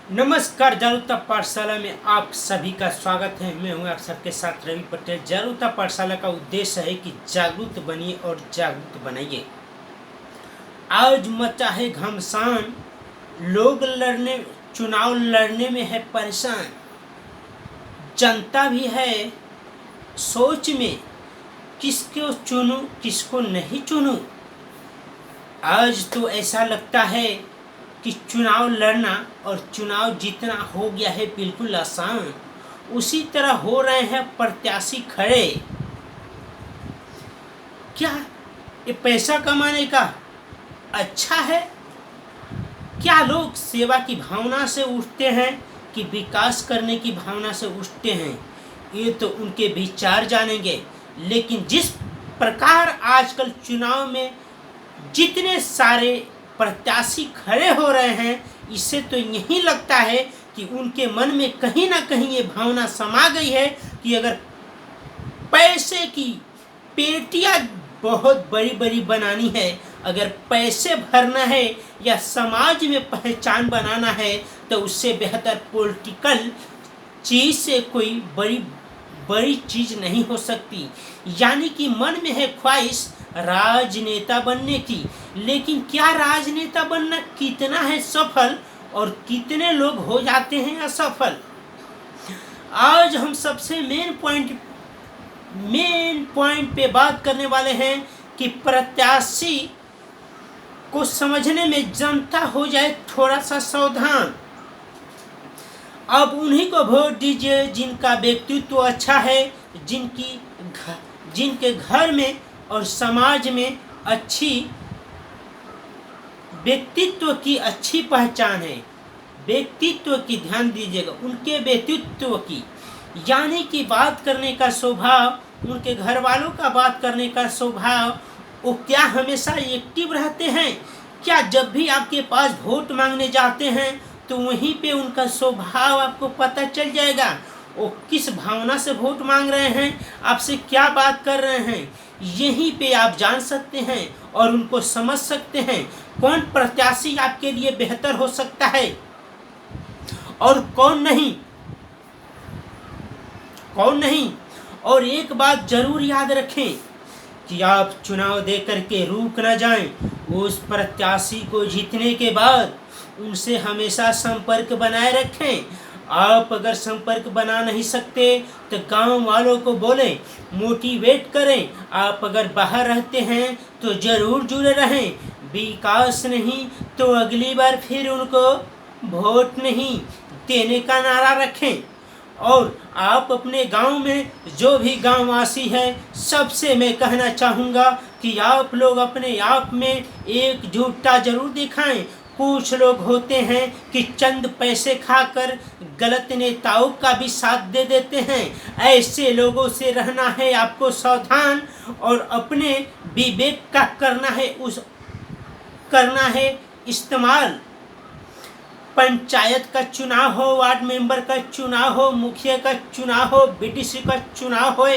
नमस्कार। जागरूकता पाठशाला में आप सभी का स्वागत है। मैं हूं आप सबके साथ रवि पटेल। जागरूकता पाठशाला का उद्देश्य है कि जागरूक बनिए और जागरूक बनाइए। आज मचा है घमसान, लोग चुनाव लड़ने में है परेशान। जनता भी है सोच में, किसको चुनूं किसको नहीं चुनूं। आज तो ऐसा लगता है कि चुनाव लड़ना और चुनाव जीतना हो गया है बिल्कुल आसान। उसी तरह हो रहे हैं प्रत्याशी खड़े। क्या ये पैसा कमाने का अच्छा है? क्या लोग सेवा की भावना से उठते हैं कि विकास करने की भावना से उठते हैं? ये तो उनके विचार जानेंगे। लेकिन जिस प्रकार आजकल चुनाव में जितने सारे प्रत्याशी खड़े हो रहे हैं, इससे तो यही लगता है कि उनके मन में कहीं ना कहीं ये भावना समा गई है कि अगर पैसे की पेटियां बहुत बड़ी बड़ी बनानी है, अगर पैसे भरना है या समाज में पहचान बनाना है, तो उससे बेहतर पॉलिटिकल चीज़ से कोई बड़ी चीज़ नहीं हो सकती। यानी कि मन में है ख्वाहिश राजनेता बनने की। लेकिन क्या राजनेता बनना कितना है सफल और कितने लोग हो जाते हैं असफल? आज हम सबसे मेन पॉइंट पे बात करने वाले हैं कि प्रत्याशी को समझने में जनता हो जाए थोड़ा सा सावधान। अब उन्हीं को वोट दीजिए जिनका व्यक्तित्व अच्छा है, जिनके घर में और समाज में अच्छी व्यक्तित्व की अच्छी पहचान है। व्यक्तित्व की ध्यान दीजिएगा, उनके व्यक्तित्व की, यानी कि बात करने का स्वभाव, उनके घर वालों का बात करने का स्वभाव, वो क्या हमेशा एक्टिव रहते हैं? क्या जब भी आपके पास वोट मांगने जाते हैं तो वहीं पे उनका स्वभाव आपको पता चल जाएगा। वो किस भावना से वोट मांग रहे हैं, आपसे क्या बात कर रहे हैं, यहीं पे आप जान सकते हैं और उनको समझ सकते हैं कौन प्रत्याशी आपके लिए बेहतर हो सकता है और कौन नहीं। और एक बात जरूर याद रखें कि आप चुनाव दे करके रुक न जाएं। उस प्रत्याशी को जीतने के बाद उनसे हमेशा संपर्क बनाए रखें। आप अगर संपर्क बना नहीं सकते तो गांव वालों को बोलें, मोटिवेट करें। आप अगर बाहर रहते हैं तो ज़रूर जुड़े रहें। विकास नहीं तो अगली बार फिर उनको वोट नहीं देने का नारा रखें। और आप अपने गांव में जो भी गांववासी है, सबसे मैं कहना चाहूँगा कि आप लोग अपने आप में एकजुटता जरूर दिखाएं। कुछ लोग होते हैं कि चंद पैसे खाकर गलत नेताओं का भी साथ दे देते हैं। ऐसे लोगों से रहना है आपको सावधान और अपने विवेक का करना है इस्तेमाल। पंचायत का चुनाव हो, वार्ड मेंबर का चुनाव हो, मुखिया का चुनाव हो, बीडीसी का चुनाव हो,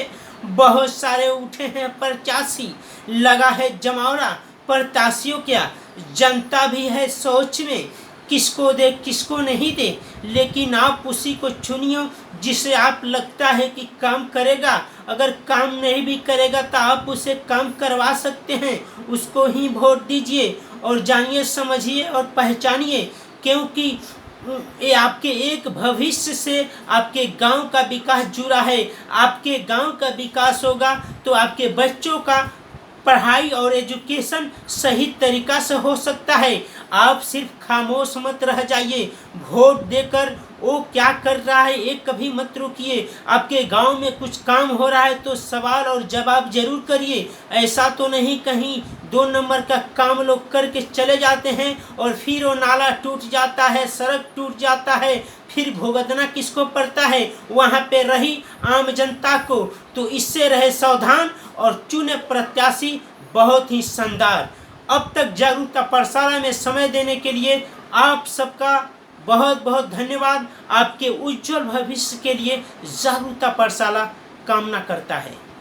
बहुत सारे उठे हैं प्रत्याशी, लगा है जमावड़ा। प्रत्याशियों क्या, जनता भी है सोच में किसको दे किसको नहीं दे। लेकिन आप उसी को चुनियो जिसे आप लगता है कि काम करेगा। अगर काम नहीं भी करेगा तो आप उसे काम करवा सकते हैं, उसको ही वोट दीजिए और जानिए, समझिए और पहचानिए। क्योंकि ये आपके एक भविष्य से आपके गांव का विकास जुड़ा है। आपके गांव का विकास होगा तो आपके बच्चों का पढ़ाई और एजुकेशन सही तरीका से हो सकता है। आप सिर्फ खामोश मत रह जाइए। वोट देकर वो क्या कर रहा है एक कभी मत रुकिए। आपके गांव में कुछ काम हो रहा है तो सवाल और जवाब जरूर करिए। ऐसा तो नहीं कहीं 2 नंबर का काम लोग करके चले जाते हैं और फिर वो नाला टूट जाता है, सड़क टूट जाता है, फिर भुगतना किसको पड़ता है? वहाँ पे रही आम जनता को। तो इससे रहे सावधान और चुने प्रत्याशी बहुत ही शानदार। अब तक जागरूकता पाठशाला में समय देने के लिए आप सबका बहुत बहुत धन्यवाद। आपके उज्जवल भविष्य के लिए जागरूकता पाठशाला कामना करता है।